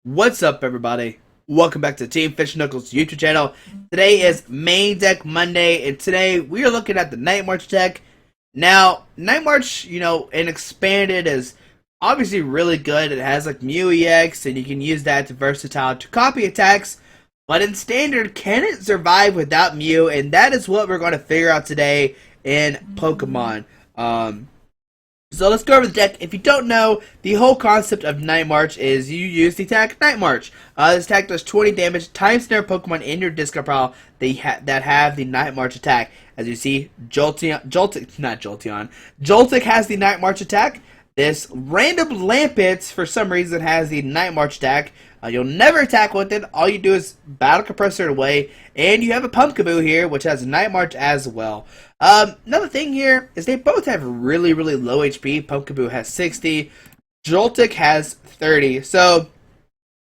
What's up, everybody? Welcome back to Team Fish Knuckles YouTube channel. Today is Main Deck Monday, and today we are looking at the Night March deck. Now, Night March, in expanded is obviously really good. It has like Mew EX, and you can use that to versatile to copy attacks. But in standard, can it survive without Mew? And that is what we're going to figure out today in Pokemon. So let's go over the deck. If you don't know, the whole concept of Night March is you use the attack Night March. This attack does 20 damage, time snare Pokemon in your discard pile that have the Night March attack. As you see, Joltik has the Night March attack. This random Lampet, for some reason, has the Night March attack. You'll never attack with it. All you do is Battle Compressor it away. And you have a Pumpkaboo here, which has Night March as well. Another thing here is they both have really, really low HP. Pumpkaboo has 60. Joltik has 30. So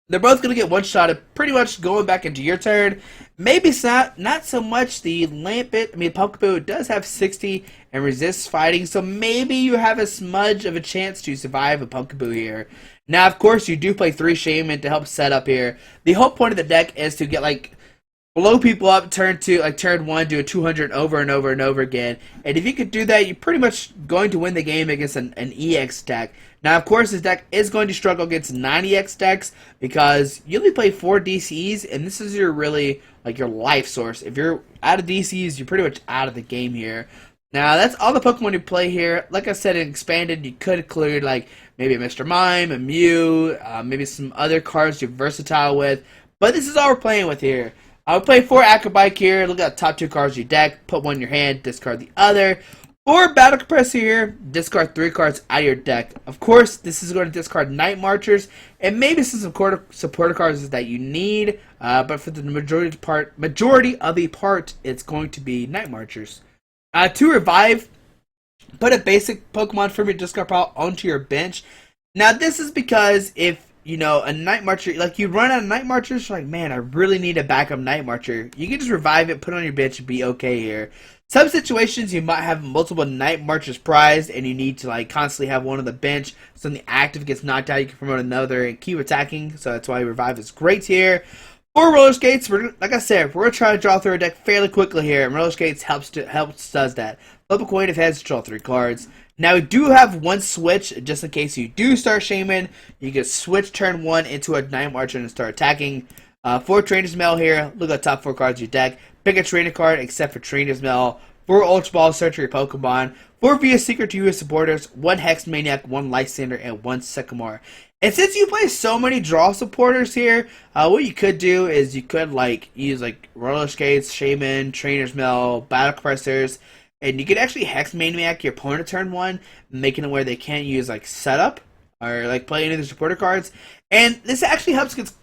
they're both going to get one-shotted pretty much going back into your turn. Maybe it's not so much the Lampet. Pumpkaboo does have 60 and resists fighting, so maybe you have a smudge of a chance to survive a Pumpkaboo here. Now, of course, you do play 3 Shaman to help set up here. The whole point of the deck is to get, blow people up, turn 1, do a 200 over and over and over again. And if you could do that, you're pretty much going to win the game against an EX deck. Now, of course, this deck is going to struggle against 9 EX decks because you only play 4 DCs, and this is your your life source. If you're out of DCs, you're pretty much out of the game here. Now, that's all the Pokemon you play here. Like I said, in Expanded, you could include, maybe a Mr. Mime, a Mew, maybe some other cards you're versatile with. But this is all we're playing with here. I'll play 4 Acrobike here. Look at the top 2 cards of your deck. Put one in your hand, discard the other. 4 Battle Compressor here. Discard 3 cards out of your deck. Of course, this is going to discard Night Marchers. And maybe some supporter cards that you need. But for the majority of the part, it's going to be Night Marchers. To revive, put a basic Pokemon from your discard pile onto your bench. Now, this is because if a Night Marcher, you run out of Night Marchers, you're like, man, I really need a backup Night Marcher. You can just revive it, put it on your bench, and be okay here. Some situations, you might have multiple Night Marchers prized, and you need to, constantly have one on the bench. So when the active gets knocked out, you can promote another and keep attacking. So that's why Revive is great here. For Roller Skates, like I said, we're going to try to draw through a deck fairly quickly here, and Roller Skates does that. Flip a coin if it has draw 3 cards. Now, we do have one switch, just in case you do start Shaman. You can switch turn 1 into a Night Marcher and start attacking. 4 Trainer's Mail here. Look at the top 4 cards of your deck. Pick a trainer card except for Trainer's Mail. 4 Ultra Ball, search for your Pokemon. 4 Via Secret to your supporters. 1 Hex Maniac, 1 Lysander, and 1 Sycamore. And since you play so many draw supporters here, what you could do is you could use Roller Skates, Shaman, Trainer's Mail, Battle Compressors, and you could actually Hex Maniac your opponent turn 1, making it where they can't use Setup or play any of the supporter cards. And this actually helps against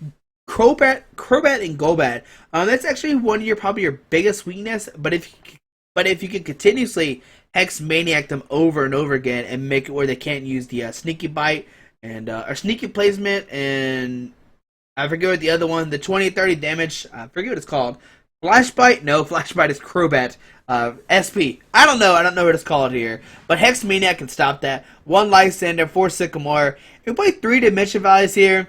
Crobat and Golbat. That's actually one of probably your biggest weakness. But if you can continuously Hex Maniac them over and over again and make it where they can't use the Sneaky Bite and or Sneaky Placement, and I forget what the other one, the 20-30 damage, I forget what it's called. Flash Bite? No, Flash Bite is Crobat. SP. I don't know what it's called here. But Hex Maniac can stop that. 1 Lysander, 4 Sycamore. We play 3 Dimension Valleys here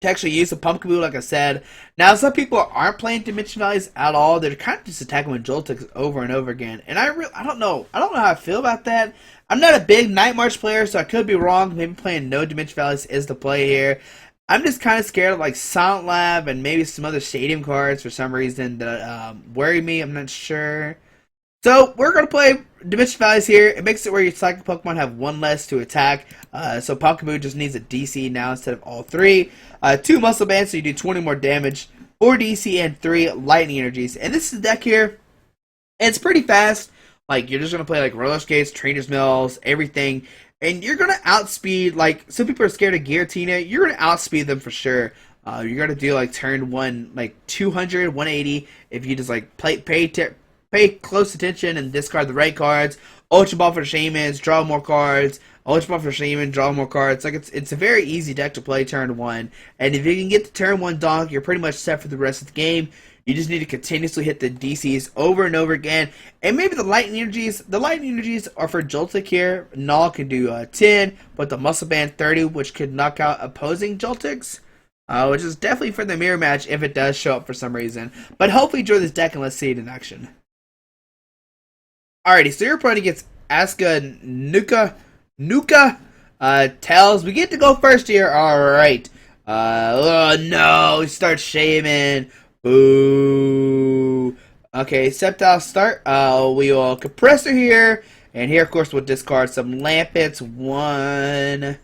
to actually use a Pumpkaboo, like I said. Now, some people aren't playing Dimension Valleys at all. They're kind of just attacking with Joltik over and over again. And I don't know how I feel about that. I'm not a big Night March player, so I could be wrong. Maybe playing no Dimension Valleys is the play here. I'm just kind of scared of Silent Lab and maybe some other stadium cards for some reason that worry me. I'm not sure. So we're going to play Dimension Valleys here. It makes it where your Psychic Pokemon have 1 less to attack. So Pumpkaboo just needs a DC now instead of all 3. 2 Muscle Bands, so you do 20 more damage. 4 DC and 3 Lightning Energies. And this is the deck here. It's pretty fast. You're just going to play Roller Skates, Trainer's Mills, everything. And you're going to outspeed, some people are scared of Giratina. You're going to outspeed them for sure. You're going to do, turn 1, 200, 180. If you just, pay close attention and discard the right cards. Ultra Ball for Shamans, draw more cards. Ultra Ball for Shaman, draw more cards. It's a very easy deck to play turn 1. And if you can get the turn 1 donk, you're pretty much set for the rest of the game. You just need to continuously hit the DCs over and over again. And maybe the Lightning Energies are for Joltik here. Null can do 10, but the Muscle Band 30, which could knock out opposing Joltiks. which is definitely for the mirror match if it does show up for some reason. But hopefully enjoy this deck and let's see it in action. Alrighty, so your opponent gets Asuka Nuka Tails. We get to go first here. Alright. Oh no, we start shaming. Boo. Okay, Sceptile start. We will Compressor here. And here, of course, we'll discard some Lampets. One.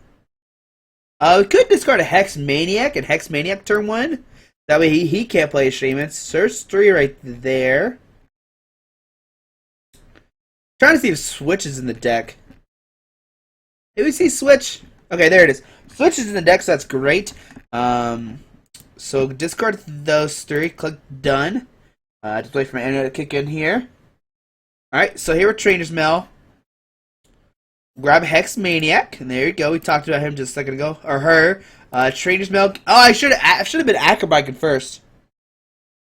We could discard a Hex Maniac and Hex Maniac turn 1. That way he can't play a Shaman. Search 3 right there. Trying to see if Switch is in the deck. Did we see Switch? Okay, there it is. Switch is in the deck, so that's great. So discard those 3. Click Done. Just wait for my internet to kick in here. Alright, so here with Trainer's Mail. Grab Hex Maniac, and there you go. We talked about him just a second ago. Or her. Trainer's Mail. Oh, I should have been Acrobiking first.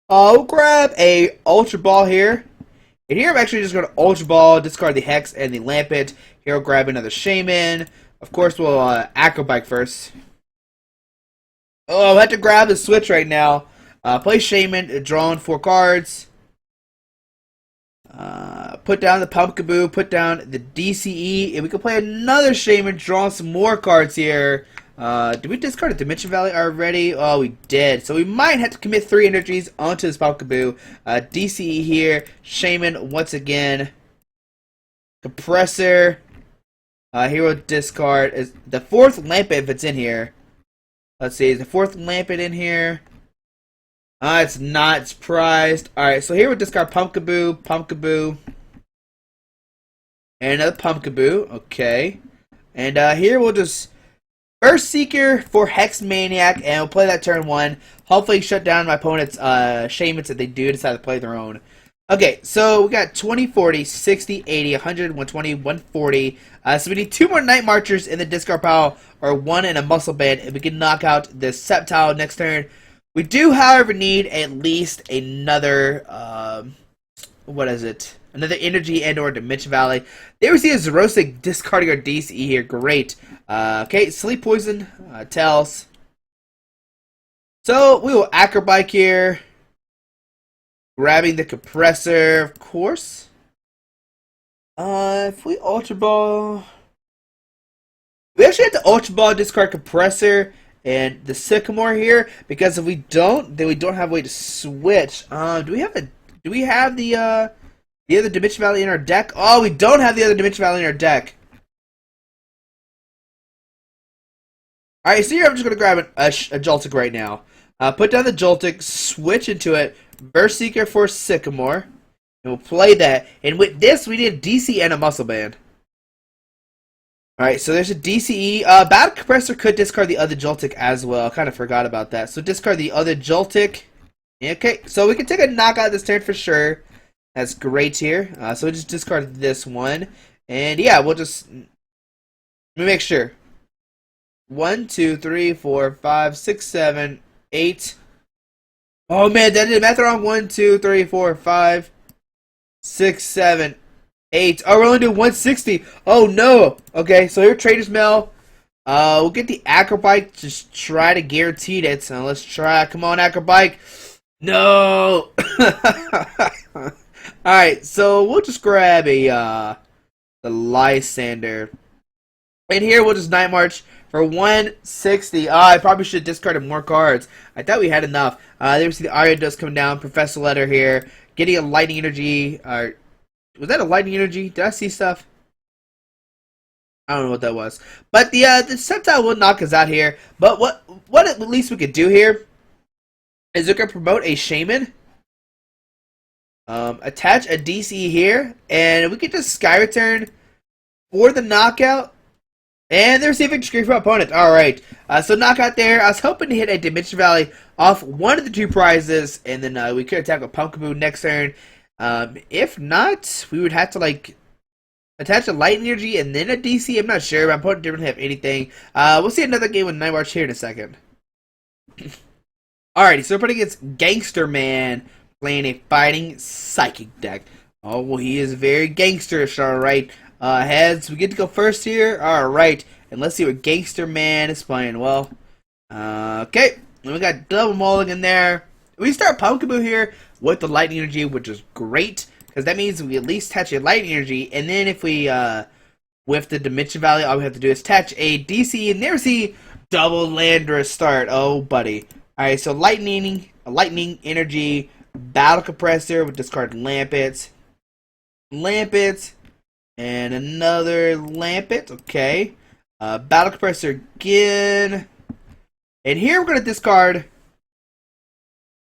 Oh, grab a Ultra Ball here. And here I'm actually just going to Ultra Ball, discard the Hex and the Lampet. Here we'll grab another Shaman. Of course, we'll Acrobike first. Oh, I have to grab the Switch right now. Play Shaman, drawing 4 cards. Put down the Pumpkaboo, put down the DCE, and we can play another Shaman, drawing some more cards here. Did we discard a Dimension Valley already? Oh, we did. So we might have to commit 3 energies onto this Pumpkaboo. DCE here, Shaman once again. Compressor. Here we'll discard is the 4th Lampet if it's in here. Let's see, is the 4th Lampet in here? It's not. It's prized. Alright, so here we'll discard Pumpkaboo. And another Pumpkaboo. Okay. And here we'll just Burst Seeker for Hex Maniac, and we'll play that turn 1. Hopefully shut down my opponent's Shamans if they do decide to play their own. Okay, so we got 20, 40, 60, 80, 100, 120, 140. So we need 2 more Night Marchers in the discard pile, or 1 in a Muscle Band, and we can knock out the Sceptile next turn. We do, however, need at least another, what is it? Another Energy and or Dimension Valley. There we see a Xerosic discarding our DCE here. Great. Okay, Sleep Poison, Tails. So we will Acrobike here. Grabbing the Compressor, of course. If we Ultra Ball, we actually have to Ultra Ball, discard Compressor and the Sycamore here, because if we don't, then we don't have a way to switch. Do we have the other Dimension Valley in our deck? Oh, we don't have the other Dimension Valley in our deck. Alright, so here I'm just going to grab a Joltik right now. Put down the Joltik, switch into it, Burst Seeker for Sycamore, and we'll play that. And with this, we need a DC and a Muscle Band. Alright, so there's a DCE. Battle Compressor could discard the other Joltik as well. I kind of forgot about that. So discard the other Joltik. Okay, so we can take a knockout this turn for sure. That's great here. So we just discard this one. And yeah, we'll just... Let me make sure. 1, 2, 3, 4, 5, 6, 7, 8. Oh man, that did math wrong. 1, 2, 3, 4, 5, 6, 7, 8. Oh, we're only doing 160. Oh no. Okay, so here, Trader's Mail. We'll get the Acrobike. Just try to guarantee it. So let's try. Come on, Acrobike. No. Alright, so we'll just grab the Lysander. And here we'll just Night March for 160. I probably should have discarded more cards. I thought we had enough. There we see the Arya Dust coming down. Professor Letter here. Getting a Lightning Energy. Was that a Lightning Energy? Did I see stuff? I don't know what that was. But the Sceptile will knock us out here. But what at least we could do here is we can promote a Shaman. Attach a DC here. And we can just Sky Return for the knockout. And there's the victory screen for our opponent. Alright, so knockout there. I was hoping to hit a Dimension Valley off one of the 2 prizes, and then we could attack a Pumpkaboo next turn. If not, we would have to, like, attach a Light Energy and then a DC. I'm not sure. My opponent didn't have anything. We'll see another game with Night March here in a second. Alrighty, so we're putting against Gangster Man, playing a Fighting Psychic deck. Oh, well, he is very gangsterish, alright. Heads, we get to go first here. Alright, and let's see what Gangster Man is playing. Well, okay. And we got double mulligan there. We start Pumpkaboo here with the lightning energy, which is great, because that means we at least attach a lightning energy, and then if we, with the Dimension Valley, all we have to do is attach a DC, and there's the double Landorus start. Oh, buddy. Alright, so lightning energy, battle compressor with discard Lampets, and another Lampet, okay. Battle compressor again. And here we're going to discard.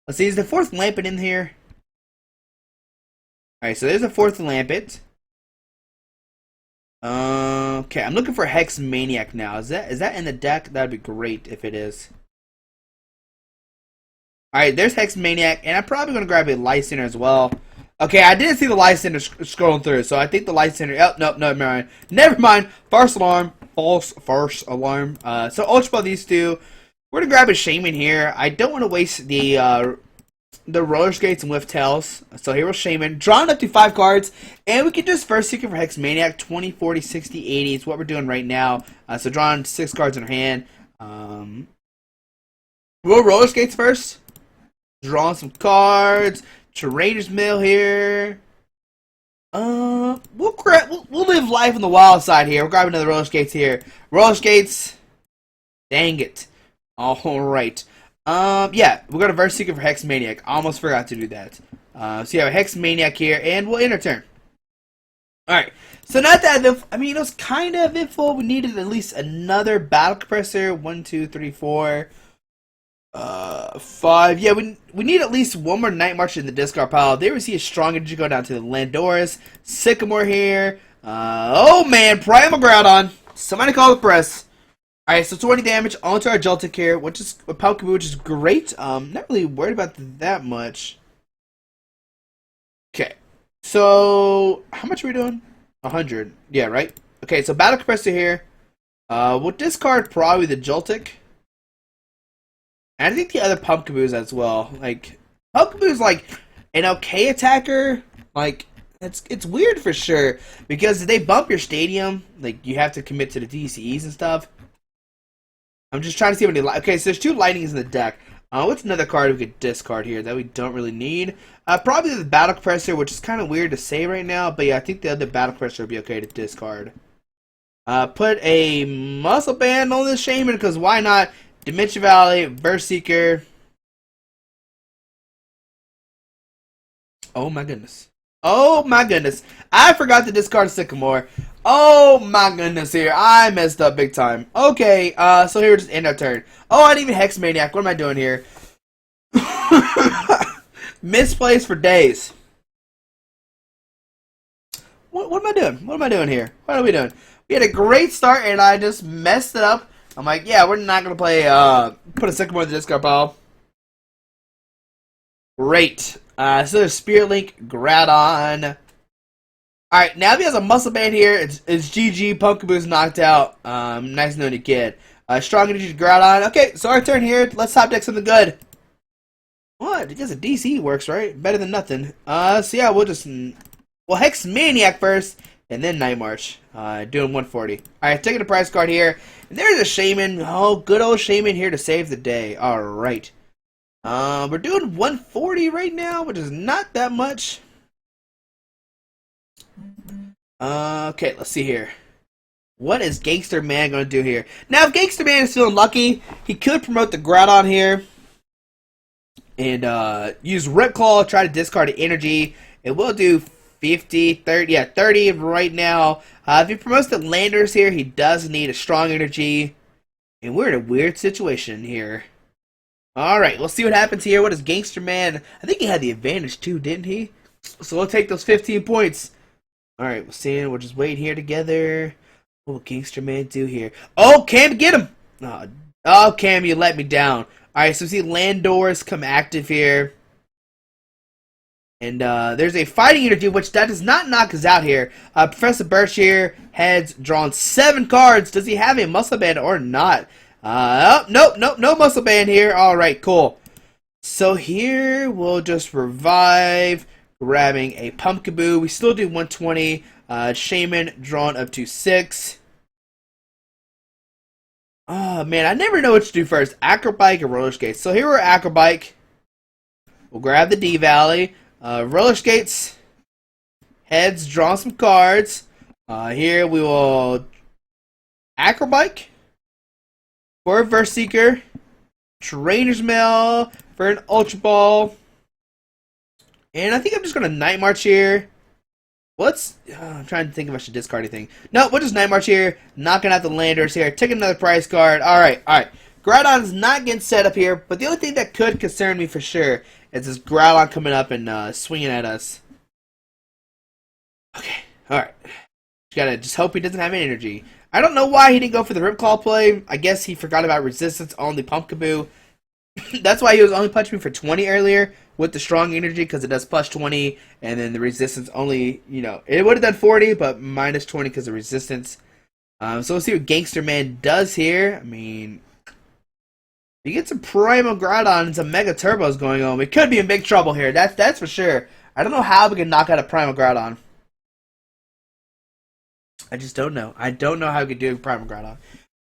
Let's see, is the fourth Lampet in here? Alright, so there's a fourth Lampet. Okay, I'm looking for Hex Maniac now. Is that in the deck? That'd be great if it is. Alright, there's Hex Maniac, and I'm probably going to grab a Lysander as well. Okay, I didn't see the Lysander scrolling through, so I think the Lysander... Oh, no, never mind. Never mind. False alarm. So Ultra Ball these two. We're going to grab a Shaman here. I don't want to waste the roller skates and with tails. So here we're Shaman. Drawing up to 5 cards. And we can just first seek for Hex Maniac. 20, 40, 60, 80 is what we're doing right now. So drawing 6 cards in our hand. We'll roller skates first. Drawing some cards. Trader's Mill here. We'll live life on the wild side here. We'll grab another roller skates here. Roller skates. Dang it. Alright. Yeah, we're gonna verse seeker for Hex Maniac. Almost forgot to do that. So you have a Hex Maniac here, and we'll end our turn. Alright. So not that I mean, it was kind of eventful. We needed at least another battle compressor. 1, 2, 3, 4. 5. Yeah, we need at least one more Night March in the discard pile. There we see a strong energy go down to the Landorus. Sycamore here. Oh man, Primal Groudon. Somebody call the press. Alright, so 20 damage onto our Joltik here, which is a Pumpkaboo, which is great. Not really worried about that much. Okay. So how much are we doing? 100. Yeah, right? Okay, so Battle Compressor here. We'll discard probably the Joltik. And I think the other Pumpkaboos as well. Like, Pumpkaboo's like an okay attacker. Like, it's weird for sure. Because if they bump your stadium, like, you have to commit to the DCEs and stuff. I'm just trying to see how many... Okay, so there's 2 lightnings in the deck. What's another card we could discard here that we don't really need? Probably the Battle Compressor, which is kind of weird to say right now. But yeah, I think the other Battle Compressor would be okay to discard. Put a Muscle Band on this Shaman, because why not? Dimension Valley, Burst Seeker. Oh my goodness. Oh my goodness. I forgot to discard Sycamore. Oh my goodness here. I messed up big time. Okay, so here we just end our turn. Oh, I didn't even Hex Maniac. What am I doing here? Misplaced for days. What am I doing? What am I doing here? What are we doing? We had a great start and I just messed it up. I'm like, yeah, we're not going to play, put a Sycamore in the discard pile. Great. So there's Spirit Link, Groudon. Alright, now if he has a Muscle Band here, it's GG, Pumpkaboo's knocked out. Nice knowing you, kid. Strong Energy, Groudon. Okay, so our turn here. Let's top deck something good. What? Because a DC works, right? Better than nothing. So yeah, we'll Hex Maniac first, and then Night March. Doing 140. Alright, taking a prize card here. And there's a Shaman. Oh, good old Shaman here to save the day. Alright. We're doing 140 right now, which is not that much. Okay, let's see here. What is Gangster Man going to do here? Now, if Gangster Man is feeling lucky, he could promote the Groudon here. And use Rip Claw, try to discard the energy. It will do 50, 30, yeah, 30 right now. If he promotes the Landers here, he does need a strong energy. And we're in a weird situation here. Alright, we'll see what happens here. What is Gangster Man? I think he had the advantage too, didn't he? So we'll take those 15 points. Alright, we'll see. We'll just wait here together. What will Gangster Man do here? Oh, Cam, get him! Oh, Cam, you let me down. Alright, so we see Landorus come active here. And there's a Fighting Energy, which that does not knock us out here. Professor Birch here has drawn 7 cards. Does he have a Muscle Band or not? Oh, nope, no Muscle Band here. Alright, cool. So here we'll just revive, grabbing a Pumpkaboo. We still do 120. Shaman drawn up to 6. Oh man, I never know what to do first. Acrobike or roller skates. So here we're Acrobike. We'll grab the D Valley. Roller skates. Heads, draw some cards. Here we will Acrobike for a Verse Seeker. Trainer's Mail for an Ultra Ball. And I think I'm just going to Night March here. I'm trying to think if I should discard anything. No, we'll just Night March here. Knocking out the Landers here. Taking another prize card. Alright. Groudon's not getting set up here. But the only thing that could concern me for sure is this Groudon coming up and swinging at us. Okay. Alright. Just hope he doesn't have any energy. I don't know why he didn't go for the Rip Claw play. I guess he forgot about resistance on the Pumpkaboo. That's why he was only punching me for 20 earlier with the strong energy, because it does plus 20, and then the resistance only, it would have done 40, but minus 20 because of resistance. So we'll see what Gangster Man does here. I mean, if you get some Primal Groudon and some Mega Turbos going on, we could be in big trouble here. That's for sure. I don't know how we can knock out a Primal Groudon. I just don't know. I don't know how we can do a Primal Groudon.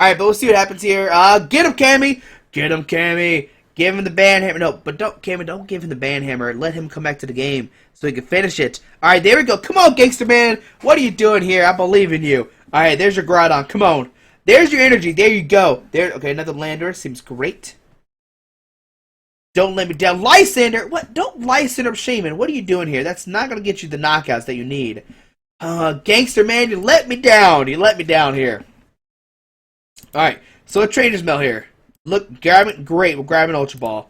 Alright, but we'll see what happens here. Get him, Cammy! Get him, Cammy! Give him the band hammer. No, but Cammy, don't give him the band hammer. Let him come back to the game so he can finish it. Alright, there we go. Come on, Gangster Man. What are you doing here? I believe in you. Alright, there's your Groudon. Come on. There's your energy. There you go. Okay, another Lander. Seems great. Don't let me down. Lysander! What? Don't Lysander Shaman. What are you doing here? That's not going to get you the knockouts that you need. Gangster Man, you let me down. You let me down here. Alright, so a Trainer's Mail here. Look, grab it. Great, we'll grab an Ultra Ball.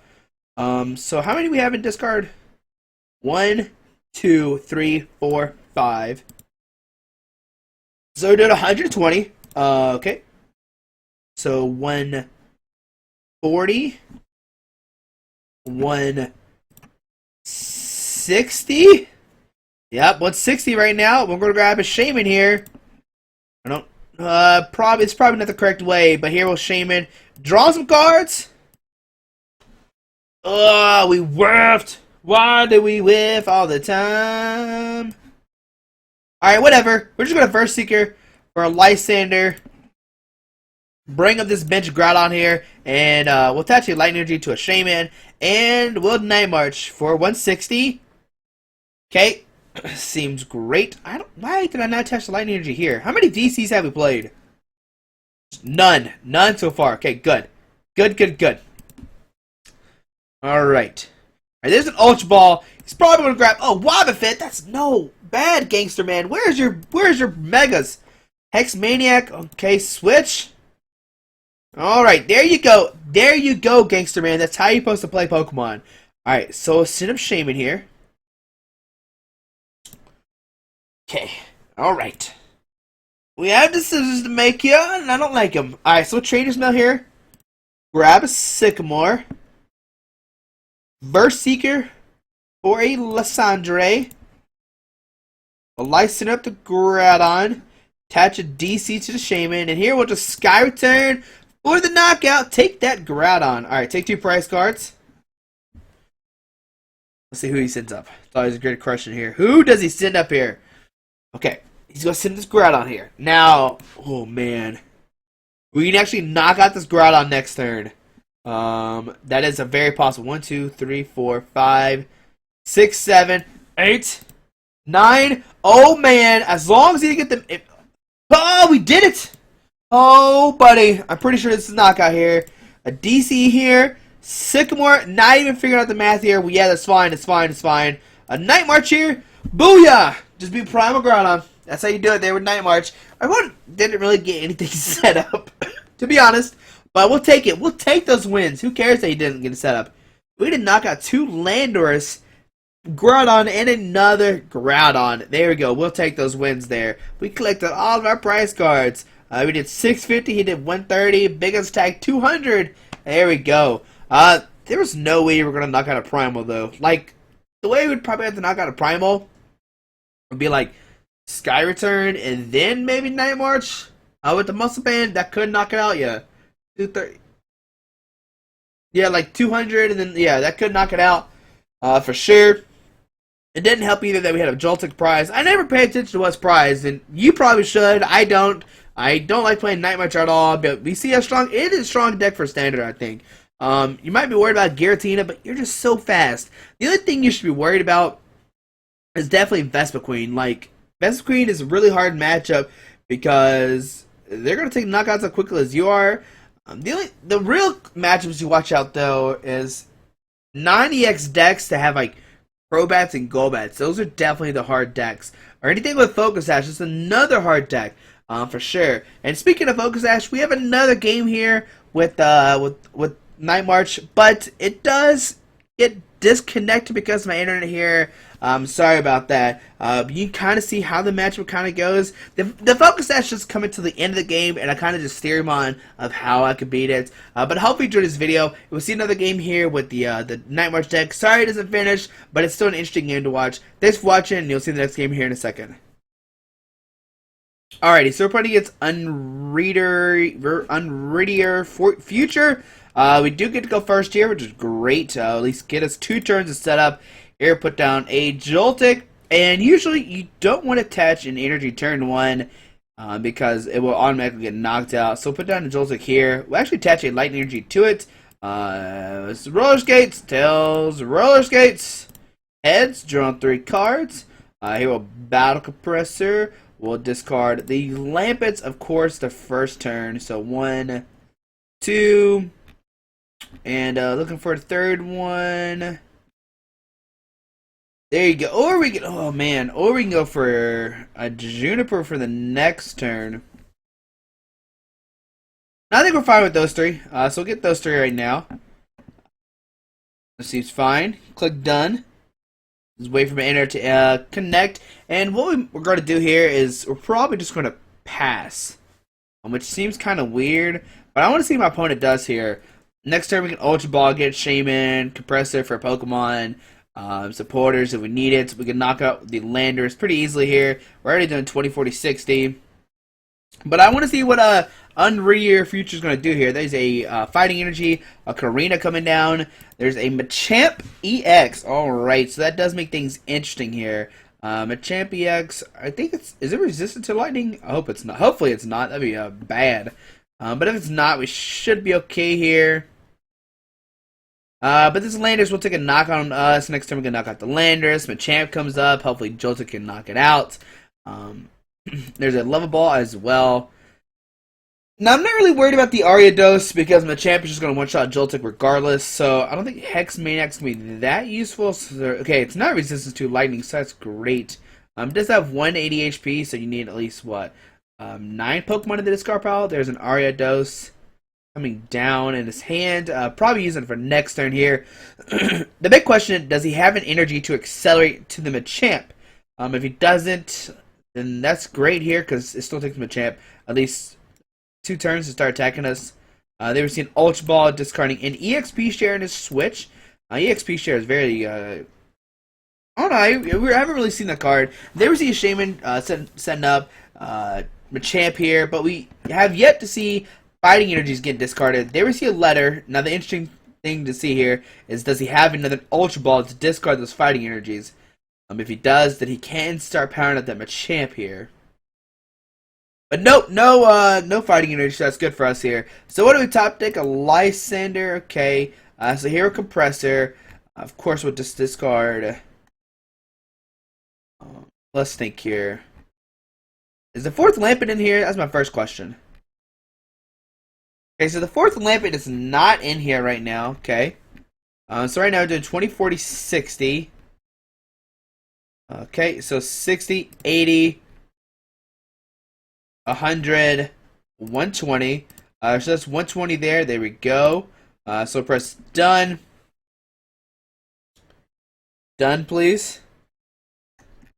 So how many do we have in discard? 1, 2, 3, 4, 5. So we're doing 120. Okay. So 140. 160. Yep, 160 right now. We're gonna grab a Shaman here. I don't. It's probably not the correct way, but here we'll Shaman. Draw some cards. Oh, we whiffed. Why do we whiff all the time? Alright, whatever. We're just gonna Verse Seeker for a Lysander. Bring up this bench Groudon here, and we'll attach a Light Energy to a Shaman, and we'll Night March for 160. Okay. Seems great. Why did I not attach the Light Energy here? How many DCs have we played? None. None so far. Okay, good. Good. Alright. There's an Ultra Ball. He's probably gonna grab. Oh, Wobbuffet. That's no bad, Gangster Man. Where's your Megas? Hex Maniac. Okay, switch. Alright, there you go. There you go, Gangster Man. That's how you're supposed to play Pokemon. Alright, so send him Shaman here. Okay, alright. We have decisions to make here, and I don't like them. Alright, so Trainer's Mail here. Grab a Sycamore. Verse Seeker for a Lysandre. A Lysander up to Groudon. Attach a DC to the Shaman. And here we'll just Sky Return for the knockout. Take that Groudon. Alright, take 2 prize cards. Let's see who he sends up. It's always a great question here. Who does he send up here? Okay, he's going to send this Groudon here. Now, oh man. We can actually knock out this Groudon next turn. That is a very possible. 1, 2, 3, 4, 5, 6, 7, 8, 9. Oh man, as long as he get them. Oh, we did it! Oh, buddy. I'm pretty sure this is knockout here. A DC here. Sycamore, not even figuring out the math here. Well, yeah, that's fine. It's fine. A Night March here. Booyah! Just be Primal Groudon. That's how you do it there with Night March. I didn't really get anything set up, to be honest. But we'll take it. We'll take those wins. Who cares that he didn't get a set up? We did knock out 2 Landorus, Groudon, and another Groudon. There we go. We'll take those wins there. We collected all of our prize cards. We did 650. He did 130. Biggest attack 200. There we go. There was no way we were going to knock out a Primal, though. Like, the way we'd probably have to knock out a Primal would be like Sky Return and then maybe Night March. With the Muscle Band, that could knock it out, yeah. 230. Yeah, like 200, and then, yeah, that could knock it out for sure. It didn't help either that we had a Joltik prize. I never pay attention to what's prized, and you probably should. I don't. I don't like playing Night March at all, but we see how strong it is. A strong deck for standard, I think. You might be worried about Giratina, but you're just so fast. The only thing you should be worried about is definitely Vespa Queen. Like, Vespa Queen is a really hard matchup because they're going to take knockouts as quickly as you are. The real matchups you watch out, though, is 9EX decks to have, like, Probats and Golbats. Those are definitely the hard decks. Or anything with Focus Sash is another hard deck, for sure. And speaking of Focus Sash, we have another game here with Night March, but it does get disconnected because of my internet here. Sorry about that. You can kind of see how the matchup kind of goes. The Focus Sash just coming to the end of the game, and I kind of just steer him on of how I could beat it. But hopefully you enjoyed this video. We'll see another game here with the Night March deck. Sorry it doesn't finish, but it's still an interesting game to watch. Thanks for watching, and you'll see the next game here in a second. Alrighty, so we're playing against Unreadier Future. We do get to go first here, which is great. At least get us 2 turns to set up. Here, put down a Joltik, and usually you don't want to attach an energy turn 1 because it will automatically get knocked out. So put down a Joltik here. We'll actually attach a Lightning Energy to it. Roller Skates, Tails, Roller Skates, Heads, draw 3 cards. Here we'll Battle Compressor. We'll discard the Lampets, of course, the first turn. So 1, 2, and looking for a third one. There you go. Or we can, oh man, or we can go for a Juniper for the next turn. I think we're fine with those 3. So we'll get those 3 right now. This seems fine. Click done. Just wait for my enter to connect. And what we're going to do here is we're probably just going to pass, which seems kind of weird. But I want to see what my opponent does here. Next turn we can Ultra Ball, get Shaman, Compressor for Pokemon. Supporters if we need it. So we can knock out the Landers pretty easily here. We're already doing 20, 40, 60. But I want to see what Unreadier Future is going to do here. There's a Fighting Energy, a Karina coming down. There's a Machamp EX. Alright, so that does make things interesting here. Machamp EX, I think is it resistant to lightning? I hope it's not. Hopefully it's not. That'd be bad. But if it's not, we should be okay here. But this Landers will take a knock on us. Next time we can knock out the Landers. Machamp comes up. Hopefully Joltik can knock it out. There's a Level Ball as well. Now I'm not really worried about the Ariados because Machamp is just going to one-shot Joltik regardless. So I don't think Hex Maniac's going to be that useful. So okay, it's not resistant to lightning, so that's great. It does have 180 HP, so you need at least what? 9 Pokemon in the discard pile. There's an Ariados coming down in his hand. Probably using it for next turn here. The big question, does he have an energy to accelerate to the Machamp? If he doesn't, then that's great here because it still takes Machamp at least 2 turns to start attacking us. They were seeing Ultra Ball discarding an EXP share in his switch. EXP share is very I don't know, I haven't really seen that card. They were seeing Shaman setting up Machamp here, but we have yet to see Fighting Energies get discarded. They receive a letter. Now the interesting thing to see here is, does he have another Ultra Ball to discard those Fighting Energies? If he does, then he can start powering up that Machamp here. But nope, no Fighting Energy, so that's good for us here. So what do we top deck? A Lysander, okay. So here a Compressor. Of course we'll just discard. Let's think here. Is the 4th Lampet in here? That's my first question. Okay, so the 4th Lampet is not in here right now, okay. So right now we're doing 20, 40, 60. Okay, so 60, 80, 100, 120. So that's 120 there. There we go. So press done. Done, please.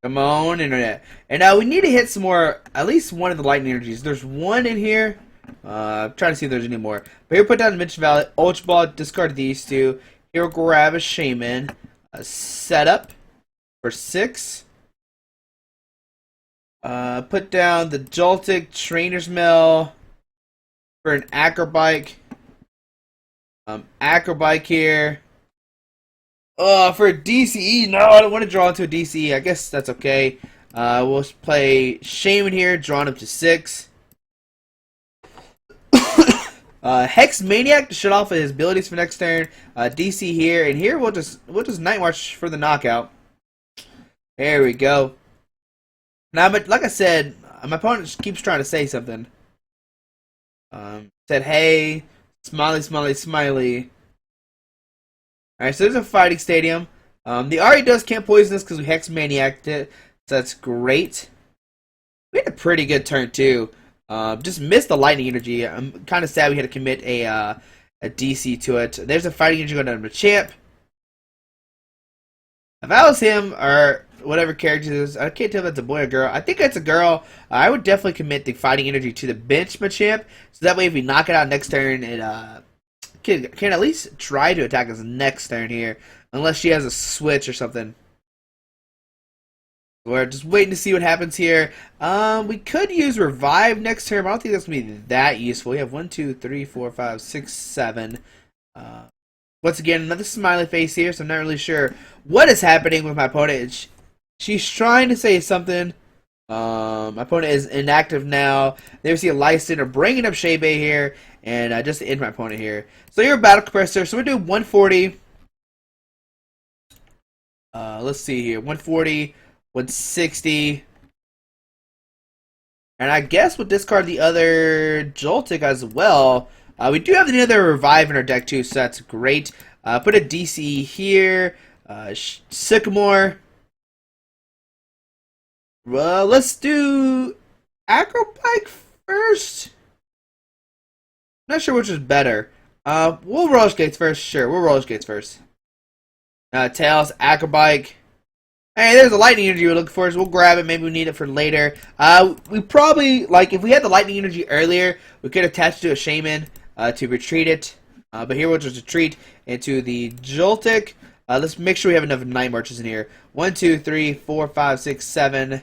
Come on, internet. And now we need to hit some more, at least one of the Lightning Energies. There's 1 in here. I'm trying to see if there's any more. But here, put down Dimension Valley, Ultra Ball, discard these 2. Here, we'll grab a Shaman. Setup for 6. Put down the Joltik, Trainer's Mill for an Acrobike. Acrobike here. For a DCE, no, I don't want to draw into a DCE. I guess that's okay. We'll play Shaman here, drawn up to 6. Hex Maniac to shut off his abilities for next turn. DC here, and here we'll just Night March for the knockout. There we go. Now, but like I said, my opponent keeps trying to say something. Said, hey, smiley, smiley, smiley. Alright, so there's a fighting stadium. The Ari does can't poison us because we Hex Maniac'd it, so that's great. We had a pretty good turn, too. Just missed the lightning energy. I'm kind of sad we had to commit a DC to it. There's a fighting energy going down to the champ. If I was him, or whatever character it is, I can't tell if that's a boy or girl. I think that's a girl. I would definitely commit the fighting energy to the bench Machamp, so that way if we knock it out next turn, it can at least try to attack us next turn here, unless she has a switch or something. We're just waiting to see what happens here. We could use Revive next turn, but I don't think that's going to be that useful. We have 1, 2, 3, 4, 5, 6, 7. Once again, another smiley face here, so I'm not really sure what is happening with my opponent. She's trying to say something. My opponent is inactive now. There's the Lysander bringing up Shebe here, and just to end my opponent here. So you're a Battle Compressor, so we're doing 140. Let's see here, 140, 160. And I guess we'll discard the other Joltik as well. We do have another Revive in our deck too, so that's great. Put a DC here. Sycamore. Let's do Acrobike first. Not sure which is better. We'll Roller Skates first. Sure, we'll Roller Skates first. Tails, Acrobike. Hey, there's a lightning energy we're looking for, so we'll grab it. Maybe we need it for later. We probably, like, if we had the lightning energy earlier, we could attach it to a Shaman to retreat it. But here we'll just retreat into the Joltik. Let's make sure we have enough Night Marches in here. 1, 2, 3, 4, 5, 6, 7,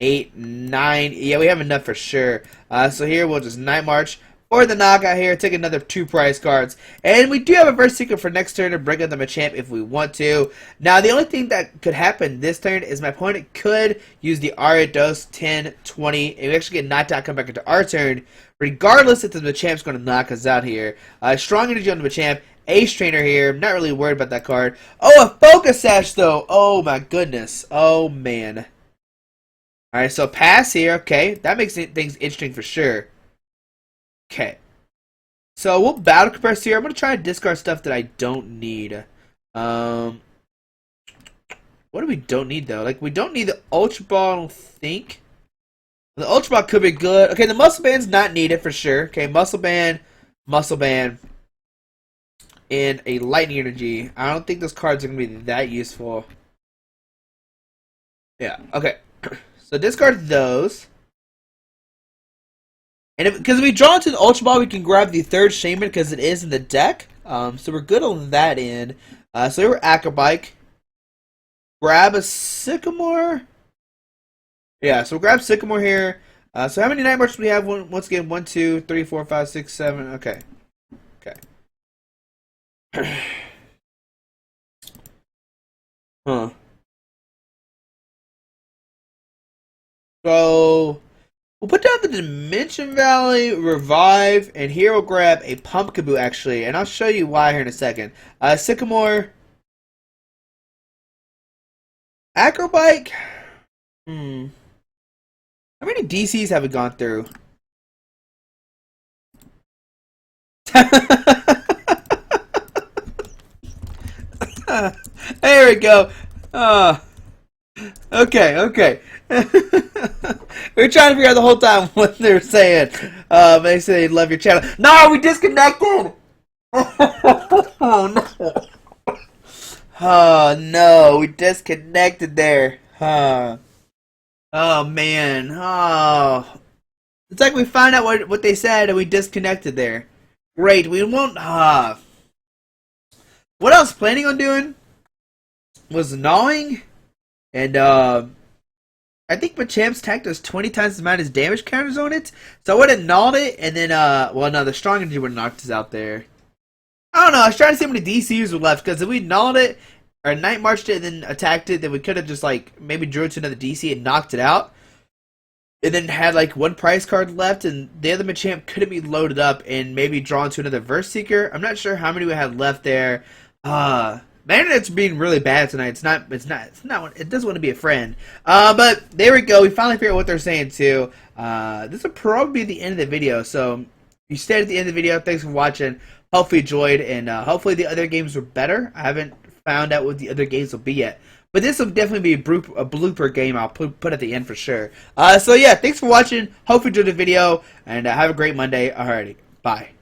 8, 9. Yeah, we have enough for sure. So here we'll just Night March for the knockout here. Take another 2 prize cards. And we do have a Verse Secret for next turn to bring up the Machamp if we want to. Now, the only thing that could happen this turn is my opponent could use the Ariados 10, 20, and we actually get knocked out, come back into our turn. Regardless if the Machamp's going to knock us out here. Strong energy on the Machamp. Ace Trainer here. I'm not really worried about that card. Oh, a Focus Sash, though. Oh, my goodness. Oh, man. Alright, so pass here. Okay, that makes things interesting for sure. Okay. So we'll Battle Compress here. I'm going to try to discard stuff that I don't need. What do we don't need, though? Like, we don't need the Ultra Ball, I don't think. The Ultra Ball could be good. Okay, the Muscle Band's not needed for sure. Okay, Muscle Band, and a Lightning Energy. I don't think those cards are going to be that useful. Yeah, okay. So discard those. And because if we draw into the Ultra Ball, we can grab the third Shaman because it is in the deck. So we're good on that end. So we're Acrobike. Grab a Sycamore. Yeah, so we'll grab Sycamore here. So how many Night Marches do we have? Once again, 1, 2, 3, 4, 5, 6, 7. Okay. Okay. Huh. So we'll put down the Dimension Valley, Revive, and here we'll grab a Pumpkaboo actually, and I'll show you why here in a second. Sycamore, Acrobike. How many DCs have we gone through? There we go. Okay. We were trying to figure out the whole time what they were saying. They say they love your channel. No, we disconnected! Oh, no. Oh, no. We disconnected there. Oh, man. Oh. It's like we found out what they said and we disconnected there. Great. We won't... What I was planning on doing was gnawing, and I think Machamp's attack does 20 times the amount of damage counters on it, so I would have gnawed it, and then, well, no, the strong energy would have knocked us out there. I don't know, I was trying to see how many DCs were left, because if we gnawed it, or Night Marched it and then attacked it, then we could have just, like, maybe drew it to another DC and knocked it out. and then had like one prize card left, and the other Machamp couldn't be loaded up and maybe drawn to another Verse Seeker. I'm not sure how many we had left there. Man, it's being really bad tonight. It's not. It doesn't want to be a friend. But there we go. We finally figured out what they're saying too. This will probably be the end of the video. So you stayed at the end of the video. Thanks for watching. Hopefully you enjoyed, and hopefully the other games were better. I haven't found out what the other games will be yet. But this will definitely be a blooper game I'll put at the end for sure. So yeah, thanks for watching. Hope you enjoyed the video, and have a great Monday. Alrighty, bye.